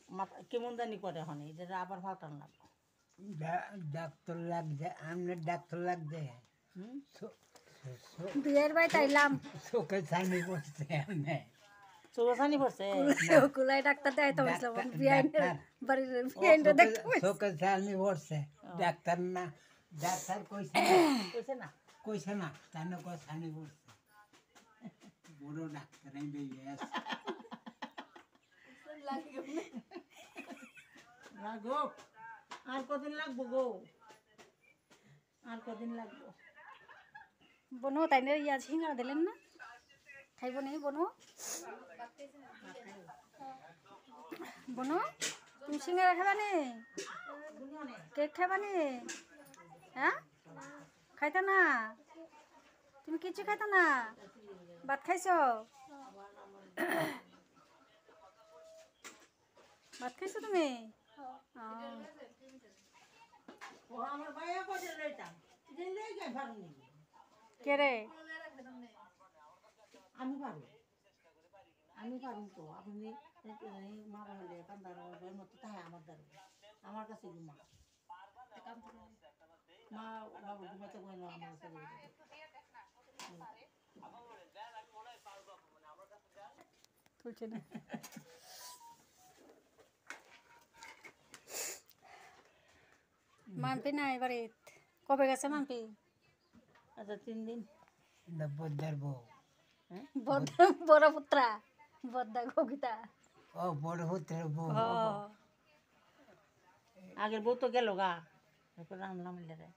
মাথা কেমন জানি করে হনে এটা আবার ফাটান লাগবে। ডাক্তার লাগছে, আপনার ডাক্তার লাগছে। বিয়ের বাড়ি তাইলাম চোখে ছানি পড়ছে এমনি। চোখে ছানি পড়ছে? কুলাই ডাক্তার দেয় তো বাড়ির বিয়াইনে দেখতে চোখে ছানি পড়ছে। ডাক্তার না, ডাক্তার কইছে না, কইছে না তাই না, ছানি পড়ছে। বড় ডাক্তার লাগো। আর কদিন লাগবো গো? আর কদিন লাগবো? বনু তাই না ইয়া সিঙ্গারা দিলেন না, খাইব নি বনু? বনু তুমি সিঙ্গারা খাবা নি? কেক খাবা নি? হ্যাঁ খাইতা না? তুমি কিছু খাইতা না? ভাত খাইছো? ভাত খাইছো তুমি? আমার ভাইয়া কদিন লইতাম কে রে? আমি পারবো, আমি পারবো তো। আপনি মারা হলে কান্দার মতো তাই আমার দ্বারা আমার কাছে ঘুমা মা বাবু ঘুমাতে বই না আমার কাছে তুলছে না। মাম্পি না এবারে কবে গেছে মাম্পি? আচ্ছা 3 দিন। বদ্দার বউ, বড় পুত্রা বদ্দা গগিতা। ও বড় পুত্রের বউ। আগের বউ তো গেল গা, এরপর আনলাম রে।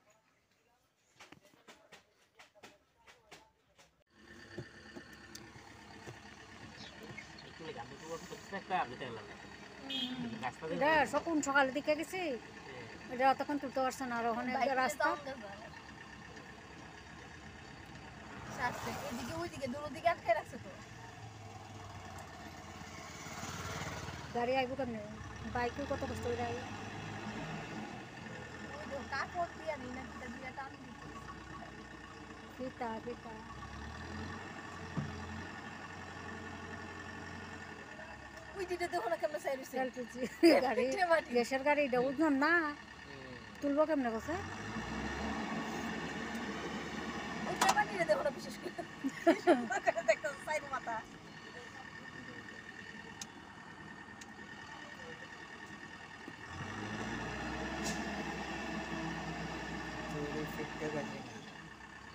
এটা কোন সকালের দিকে গেছি, এটা তখন তুলতে পারছে না। আর ওখানে রাস্তা গাড়ি আইব কেমনে? বাইকেও কত কষ্ট করে আইব। পিতা পিতা গাড়ি গ্যাসের গাড়ি এটা উঠলাম না, তুলবো কেমনে কথা?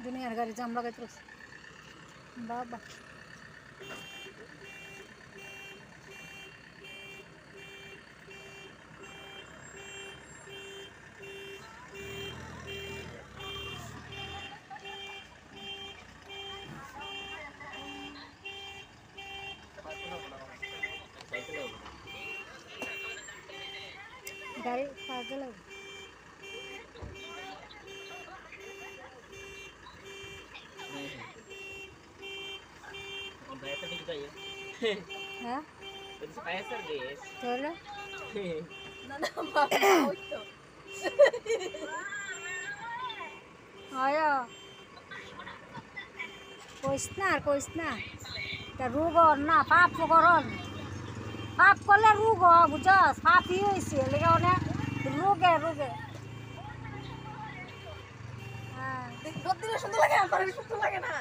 দুনিয়ার গাড়ি জাম লাগাই তুলছে বাবা। গাড়ি পাগল হ্যাঁ তাহলে আয়া কইস না আর কইস না, রোগ না পাপ করন, পাপ করলে রোগ বুঝস, পাপই হয়েছে লেগে অনেক রোগে রোগে। হ্যাঁ সুন্দর লাগে, আমার সুন্দর লাগে না।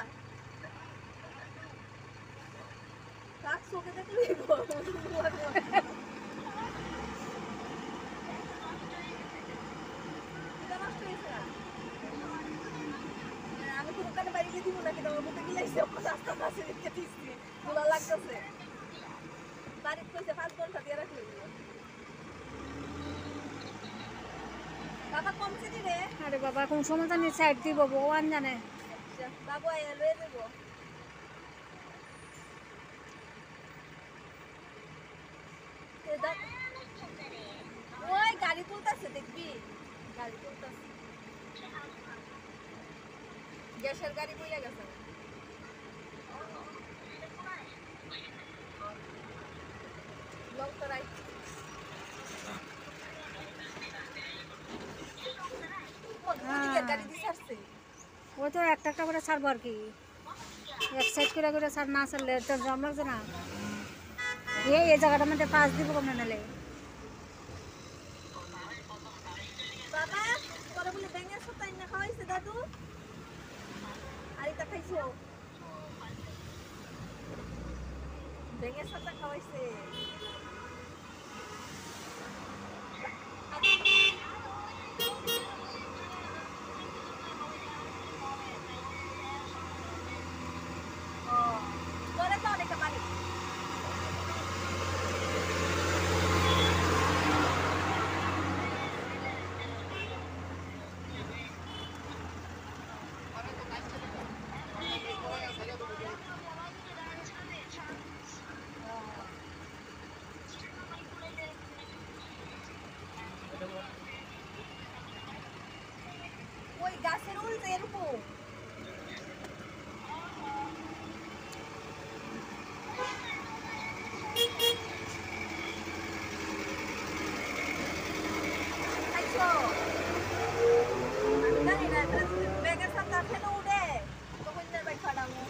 আমি তো দোকানে বাড়ি গিয়ে দিব না, কিন্তু আমার মধ্যে গিলাইছে রাস্তা কাছে রেখে দিচ্ছি, তোলা লাগতেছে। বাড়িতে কইছে 5 ঘন্টা দিয়ে রাখলে বাবা কমছে দি রে। আরে বাবা কোন সময় জানি সাইড দিব ভগবান জানে। বাবু আয়া লয়ে দেব। ওই গাড়ি তুলতেছে দেখবি, গাড়ি তুলতেছে, গ্যাসের গাড়ি বইলা গেছে। ওই তো একটা একটা করে ছাড়বো আর কি, এক সাইড করে করে ছাড় না ছাড়লে তো জম লাগছে না। এই জায়গাটার মধ্যে 5 দিব কমে নালে বাবা তোরা বলে ব্যাঙের সাথে না খাওয়াইছে দাদু আর এটা খাইছো ব্যাঙের সাথে খাওয়াইছে তোরা তো অনেক পারি ওই গাছের উল্টে এরকম খাইছো আমি জানি না ব্যাগের সাথে ফেলে উঠে তখন যে ভাই খাওয়ানো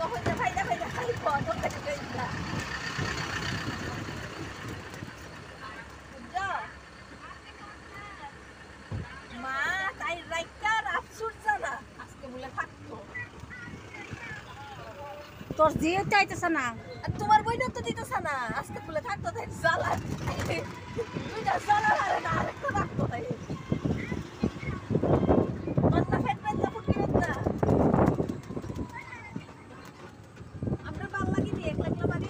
তখন যে ভাইটা ভাইটা খালি খাওয়া তো খাইছে মা তাই রাইটার আফসোস জানা আজকে বলে থাকতো তোর জিও চাইতেছে না আর তোমার বইটা তো দিতেছ না আজকে বলে থাকতো তাই জ্বালা দুইটা জ্বালা আর না আরেকটা রাখতো তাই মান্না ফেটবেন না ফুটবেন না আমরা ভাল লাগি দিয়ে এক লাগলা বাড়ি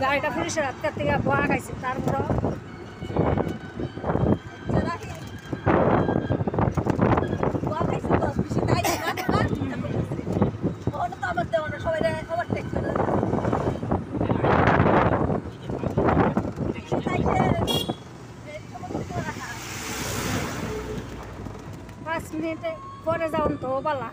গাড়িটা পুলিশের হাত থেকে ভয়া খাইছে তারপর পাঁচ মিনিটে পরে যাওন তো বালা